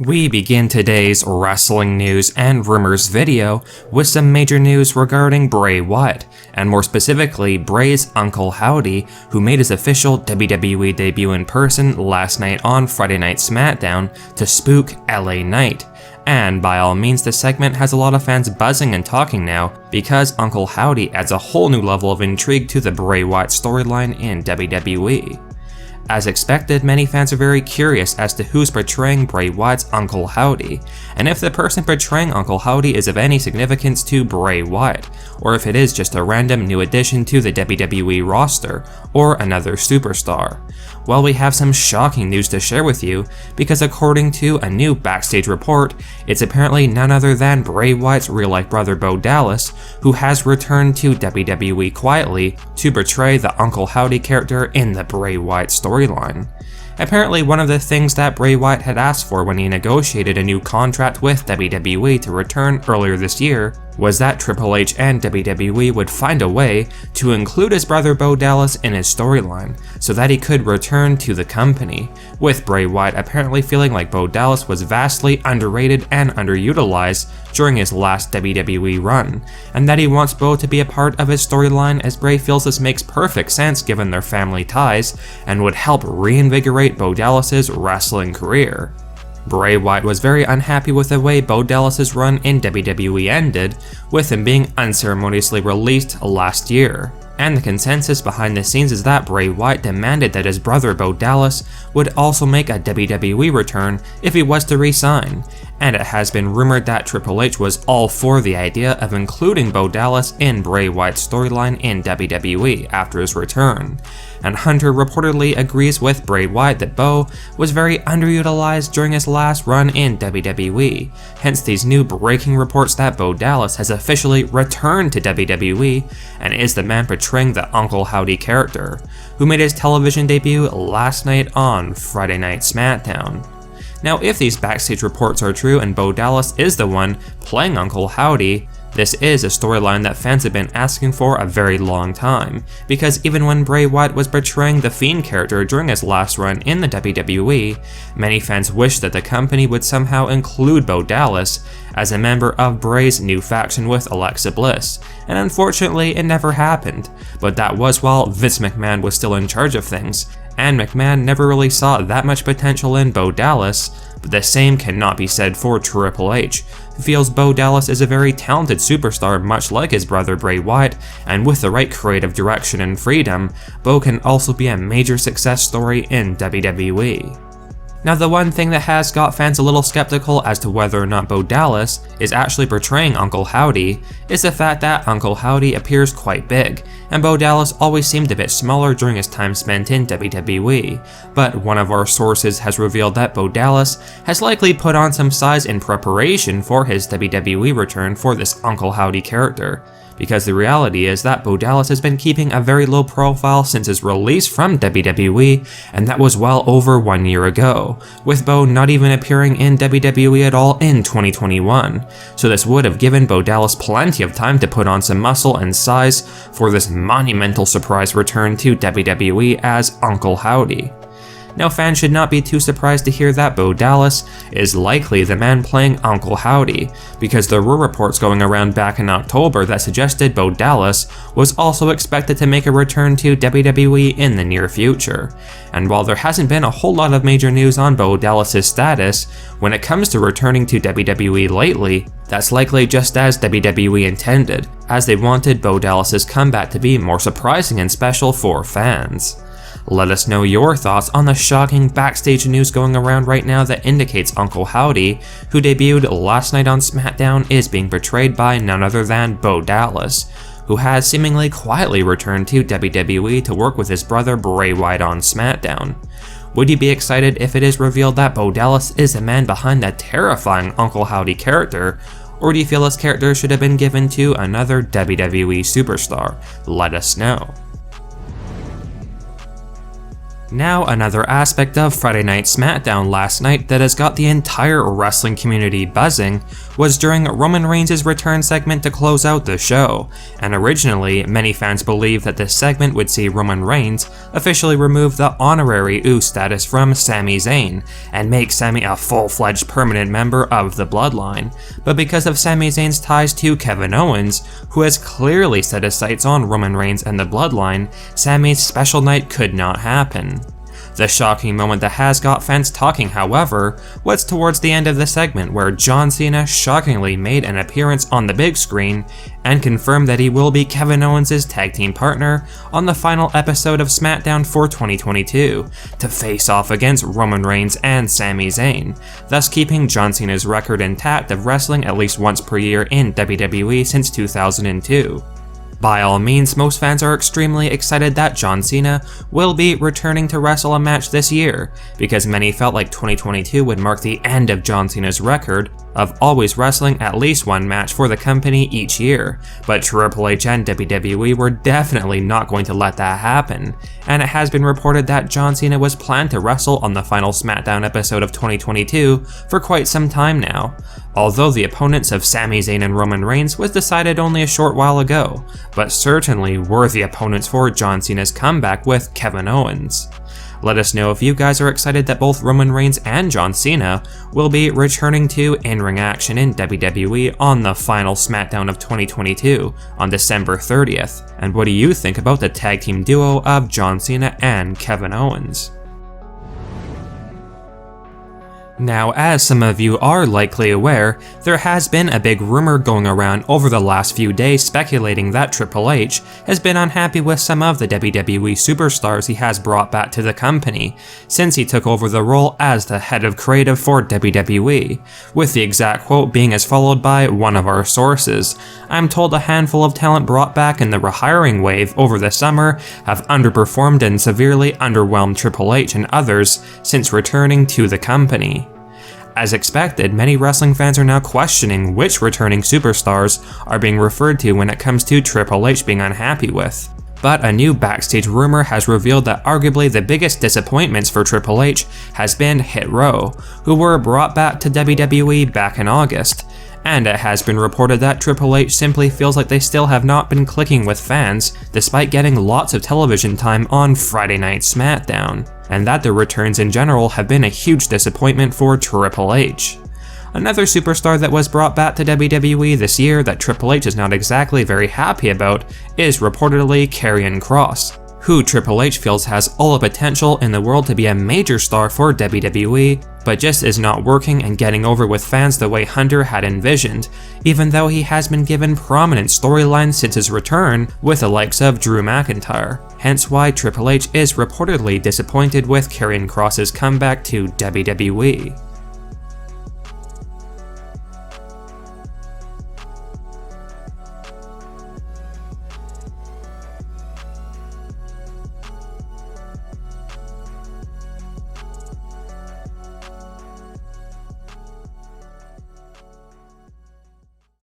We begin today's wrestling news and rumors video with some major news regarding Bray Wyatt, and more specifically Bray's Uncle Howdy, who made his official WWE debut in person last night on Friday Night SmackDown to spook LA Knight. And by all means, the segment has a lot of fans buzzing and talking now, because Uncle Howdy adds a whole new level of intrigue to the Bray Wyatt storyline in WWE. As expected, many fans are very curious as to who's portraying Bray Wyatt's Uncle Howdy, and if the person portraying Uncle Howdy is of any significance to Bray Wyatt, or if it is just a random new addition to the WWE roster, or another superstar. Well, we have some shocking news to share with you, because according to a new backstage report, it's apparently none other than Bray Wyatt's real-life brother Bo Dallas, who has returned to WWE quietly to portray the Uncle Howdy character in the Bray Wyatt storyline. Apparently, one of the things that Bray Wyatt had asked for when he negotiated a new contract with WWE to return earlier this year was that Triple H and WWE would find a way to include his brother Bo Dallas in his storyline so that he could return to the company, with Bray Wyatt apparently feeling like Bo Dallas was vastly underrated and underutilized during his last WWE run, and that he wants Bo to be a part of his storyline, as Bray feels this makes perfect sense given their family ties and would help reinvigorate Bo Dallas's wrestling career. Bray Wyatt was very unhappy with the way Bo Dallas's run in WWE ended, with him being unceremoniously released last year. And the consensus behind the scenes is that Bray Wyatt demanded that his brother Bo Dallas would also make a WWE return if he was to re-sign, and it has been rumored that Triple H was all for the idea of including Bo Dallas in Bray Wyatt's storyline in WWE after his return. And Hunter reportedly agrees with Bray Wyatt that Bo was very underutilized during his last run in WWE, hence these new breaking reports that Bo Dallas has officially returned to WWE and is the man portraying the Uncle Howdy character, who made his television debut last night on Friday Night SmackDown. Now, if these backstage reports are true and Bo Dallas is the one playing Uncle Howdy, this is a storyline that fans have been asking for a very long time, because even when Bray Wyatt was portraying the Fiend character during his last run in the WWE, many fans wished that the company would somehow include Bo Dallas as a member of Bray's new faction with Alexa Bliss, and unfortunately it never happened, but that was while Vince McMahon was still in charge of things, and McMahon never really saw that much potential in Bo Dallas. But the same cannot be said for Triple H, who feels Bo Dallas is a very talented superstar much like his brother Bray Wyatt, and with the right creative direction and freedom, Bo can also be a major success story in WWE. Now, the one thing that has got fans a little skeptical as to whether or not Bo Dallas is actually portraying Uncle Howdy is the fact that Uncle Howdy appears quite big, and Bo Dallas always seemed a bit smaller during his time spent in WWE, but one of our sources has revealed that Bo Dallas has likely put on some size in preparation for his WWE return for this Uncle Howdy character. Because the reality is that Bo Dallas has been keeping a very low profile since his release from WWE, and that was well over 1 year ago, with Bo not even appearing in WWE at all in 2021, so this would have given Bo Dallas plenty of time to put on some muscle and size for this monumental surprise return to WWE as Uncle Howdy. Now, fans should not be too surprised to hear that Bo Dallas is likely the man playing Uncle Howdy, because there were reports going around back in October that suggested Bo Dallas was also expected to make a return to WWE in the near future. And while there hasn't been a whole lot of major news on Bo Dallas's status when it comes to returning to WWE lately, that's likely just as WWE intended, as they wanted Bo Dallas's comeback to be more surprising and special for fans. Let us know your thoughts on the shocking backstage news going around right now that indicates Uncle Howdy, who debuted last night on SmackDown, is being portrayed by none other than Bo Dallas, who has seemingly quietly returned to WWE to work with his brother Bray Wyatt on SmackDown. Would you be excited if it is revealed that Bo Dallas is the man behind that terrifying Uncle Howdy character, or do you feel this character should have been given to another WWE superstar? Let us know. Now, another aspect of Friday Night SmackDown last night that has got the entire wrestling community buzzing was during Roman Reigns' return segment to close out the show, and originally, many fans believed that this segment would see Roman Reigns officially remove the honorary U status from Sami Zayn and make Sami a full-fledged permanent member of the Bloodline, but because of Sami Zayn's ties to Kevin Owens, who has clearly set his sights on Roman Reigns and the Bloodline, Sami's special night could not happen. The shocking moment that has got fans talking, however, was towards the end of the segment where John Cena shockingly made an appearance on the big screen and confirmed that he will be Kevin Owens' tag team partner on the final episode of SmackDown for 2022 to face off against Roman Reigns and Sami Zayn, thus keeping John Cena's record intact of wrestling at least once per year in WWE since 2002. By all means, most fans are extremely excited that John Cena will be returning to wrestle a match this year, because many felt like 2022 would mark the end of John Cena's record of always wrestling at least one match for the company each year, but Triple H and WWE were definitely not going to let that happen, and it has been reported that John Cena was planned to wrestle on the final SmackDown episode of 2022 for quite some time now, although the opponents of Sami Zayn and Roman Reigns was decided only a short while ago, but certainly worthy opponents for John Cena's comeback with Kevin Owens. Let us know if you guys are excited that both Roman Reigns and John Cena will be returning to in-ring action in WWE on the final SmackDown of 2022 on December 30th, and what do you think about the tag team duo of John Cena and Kevin Owens? Now, as some of you are likely aware, there has been a big rumor going around over the last few days speculating that Triple H has been unhappy with some of the WWE superstars he has brought back to the company since he took over the role as the head of creative for WWE, with the exact quote being as followed by one of our sources. "I'm told a handful of talent brought back in the rehiring wave over the summer have underperformed and severely underwhelmed Triple H and others since returning to the company." As expected, many wrestling fans are now questioning which returning superstars are being referred to when it comes to Triple H being unhappy with. But a new backstage rumor has revealed that arguably the biggest disappointments for Triple H has been Hit Row, who were brought back to WWE back in August. And it has been reported that Triple H simply feels like they still have not been clicking with fans despite getting lots of television time on Friday Night SmackDown, and that their returns in general have been a huge disappointment for Triple H. Another superstar that was brought back to WWE this year that Triple H is not exactly very happy about is reportedly Karrion Kross, who Triple H feels has all the potential in the world to be a major star for WWE, but just is not working and getting over with fans the way Hunter had envisioned, even though he has been given prominent storylines since his return with the likes of Drew McIntyre, hence why Triple H is reportedly disappointed with Karrion Kross's comeback to WWE.